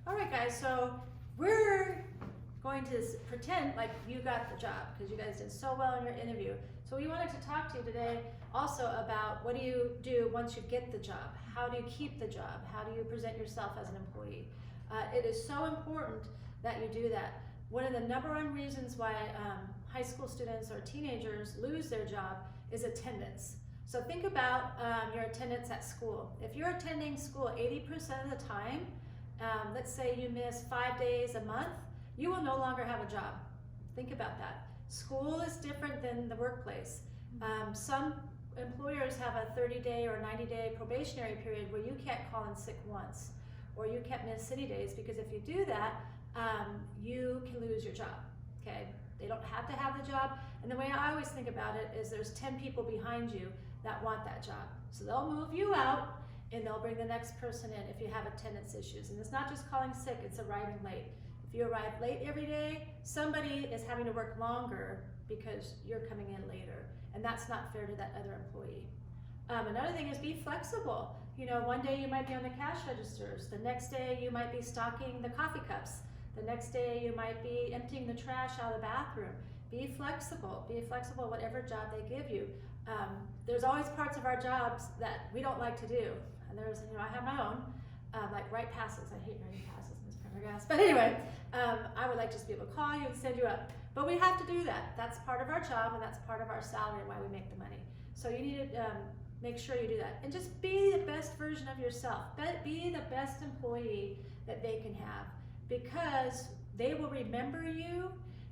All right, guys, so we're going to pretend like you got the job because you guys did so well in your interview. So we wanted to talk to you today also about what do you do once you get the job? How do you keep the job? How do you present yourself as an employee? It is so important that you do that. One of the number one reasons why high school students or teenagers lose their job is attendance. So think about your attendance at school. If you're attending school 80% of the time, let's say you miss 5 days a month, you will no longer have a job. Think about that. School is different than the workplace. Some employers have a 30-day or 90-day probationary period where you can't call in sick once, or you can't miss any days, because if you do that, you can lose your job, okay? They don't have to have the job, and the way I always think about it is there's 10 people behind you that want that job. So they'll move you out, and they'll bring the next person in if you have attendance issues. And it's not just calling sick, it's arriving late. If you arrive late every day, somebody is having to work longer because you're coming in later, and that's not fair to that other employee. Another thing is be flexible. You know, one day you might be on the cash registers, the next day you might be stocking the coffee cups, the next day you might be emptying the trash out of the bathroom. Be flexible whatever job they give you. There's always parts of our jobs that we don't like to do, and there's, you know, I have my own, like write passes. I hate writing passes, Ms. Prendergast, but anyway, I would like just to be able to call you and send you up. But we have to do that. That's part of our job, and that's part of our salary and why we make the money. So you need to make sure you do that. And just be the best version of yourself. Be the best employee that they can have, because they will remember you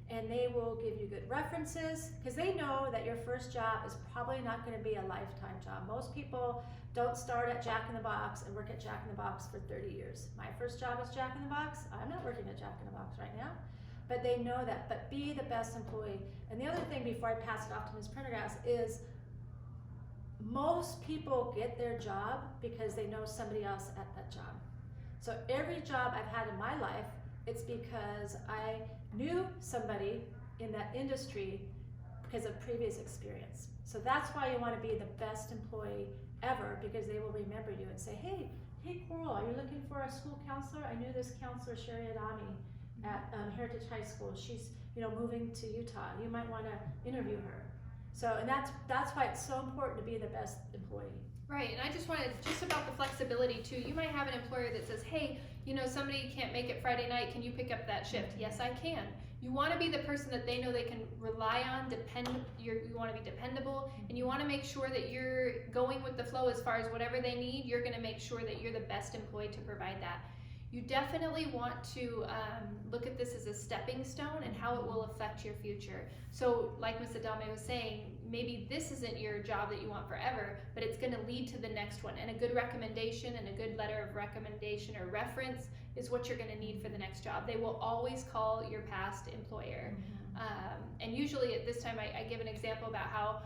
and they will give you good references, because they know that your first job is probably not going to be a lifetime job. Most people don't start at Jack in the Box and work at Jack in the Box for 30 years. My first job was Jack in the Box. I'm not working at Jack in the Box right now, but they know that. But be the best employee. And the other thing before I pass it off to Ms. Prendergast is most people get their job because they know somebody else at that job. So every job I've had in my life, it's because I knew somebody in that industry because of previous experience. So that's why you want to be the best employee ever, because they will remember you and say, hey Coral, are you looking for a school counselor? I knew this counselor, Sherry Adami, at Heritage High School. She's, you know, moving to Utah. You might want to interview her. So, and that's why it's so important to be the best employee. Right, and I just wanted, just about the flexibility too, you might have an employer that says, hey, you know, somebody can't make it Friday night, can you pick up that shift? Yes, I can. You want to be the person that they know they can rely on, you want to be dependable, and you want to make sure that you're going with the flow as far as whatever they need, you're going to make sure that you're the best employee to provide that. You definitely want to look at this as a stepping stone and how it will affect your future. So like Ms. Adame was saying, maybe this isn't your job that you want forever, but it's going to lead to the next one. And a good recommendation and a good letter of recommendation or reference is what you're going to need for the next job. They will always call your past employer. And usually at this time, I give an example about how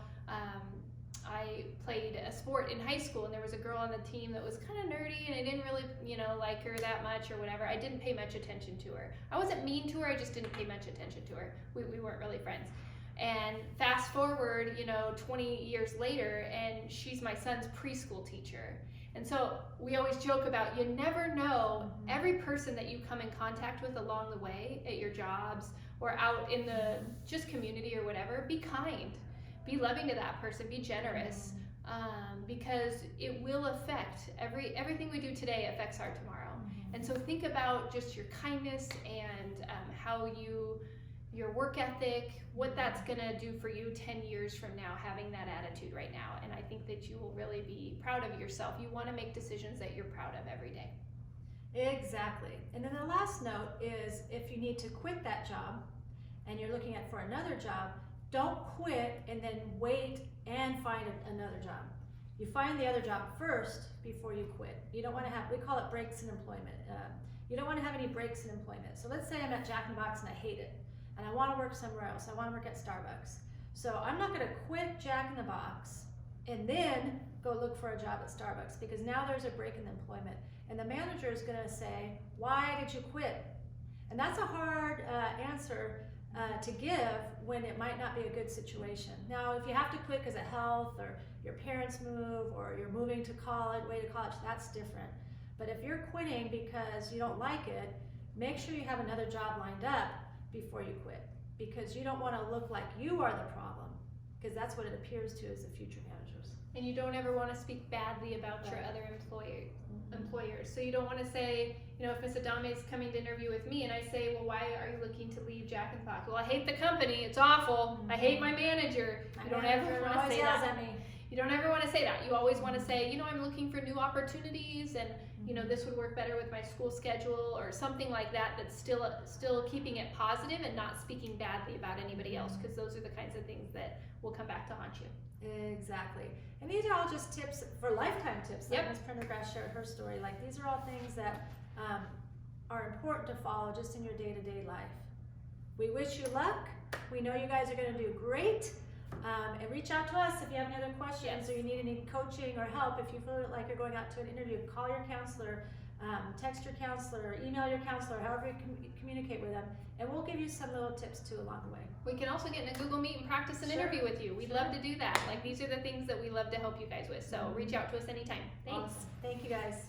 I played a sport in high school, and there was a girl on the team that was kind of nerdy, and I didn't really, you know, like her that much or whatever. I didn't pay much attention to her. I wasn't mean to her, I just didn't pay much attention to her. We weren't really friends. And fast forward, you know, 20 years later, and she's my son's preschool teacher. And so we always joke about, you never know, every person that you come in contact with along the way at your jobs or out in the just community or whatever, be kind. Be loving to that person, be generous, because it will affect, everything we do today affects our tomorrow. And so think about just your kindness and how your work ethic, what that's gonna do for you 10 years from now, having that attitude right now. And I think that you will really be proud of yourself. You wanna make decisions that you're proud of every day. Exactly. And then the last note is, if you need to quit that job and you're looking for another job, don't quit and then wait and find another job. You find the other job first before you quit. You don't want to have, we call it breaks in employment. You don't want to have any breaks in employment. So let's say I'm at Jack in the Box and I hate it, and I want to work somewhere else. I want to work at Starbucks. So I'm not going to quit Jack in the Box and then go look for a job at Starbucks, because now there's a break in employment. And the manager is going to say, why did you quit? And that's a hard answer to give when it might not be a good situation. Now, if you have to quit because of health, or your parents move, or you're moving to college, that's different. But if you're quitting because you don't like it, make sure you have another job lined up before you quit, because you don't want to look like you are the problem, because that's what it appears to as the future managers. And you don't ever want to speak badly about your Right. other employers. So you don't want to say, you know, if Miss Adame is coming to interview with me and I say, well, why are you looking to leave Jack and Fox? Well, I hate the company. It's awful. I hate my manager. You don't ever want to say that. You don't ever want to say that. You always want to say, you know, I'm looking for new opportunities, and you know, this would work better with my school schedule, or something like that. That's still keeping it positive and not speaking badly about anybody else, because those are the kinds of things that will come back to haunt you. Exactly. And these are all just tips for lifetime tips. Like Yep. Ms. Prendergast shared her story. Like, these are all things that are important to follow just in your day-to-day life. We wish you luck. We know you guys are going to do great. And reach out to us if you have any other questions, Yes. or you need any coaching or help. If you feel like you're going out to an interview, call your counselor, text your counselor, email your counselor, however you communicate with them, and we'll give you some little tips too along the way. We can also get in a Google Meet and practice an Sure. interview with you. We'd Sure. love to do that. Like, these are the things that we love to help you guys with. So reach out to us anytime. Thanks. Awesome. Thank you guys.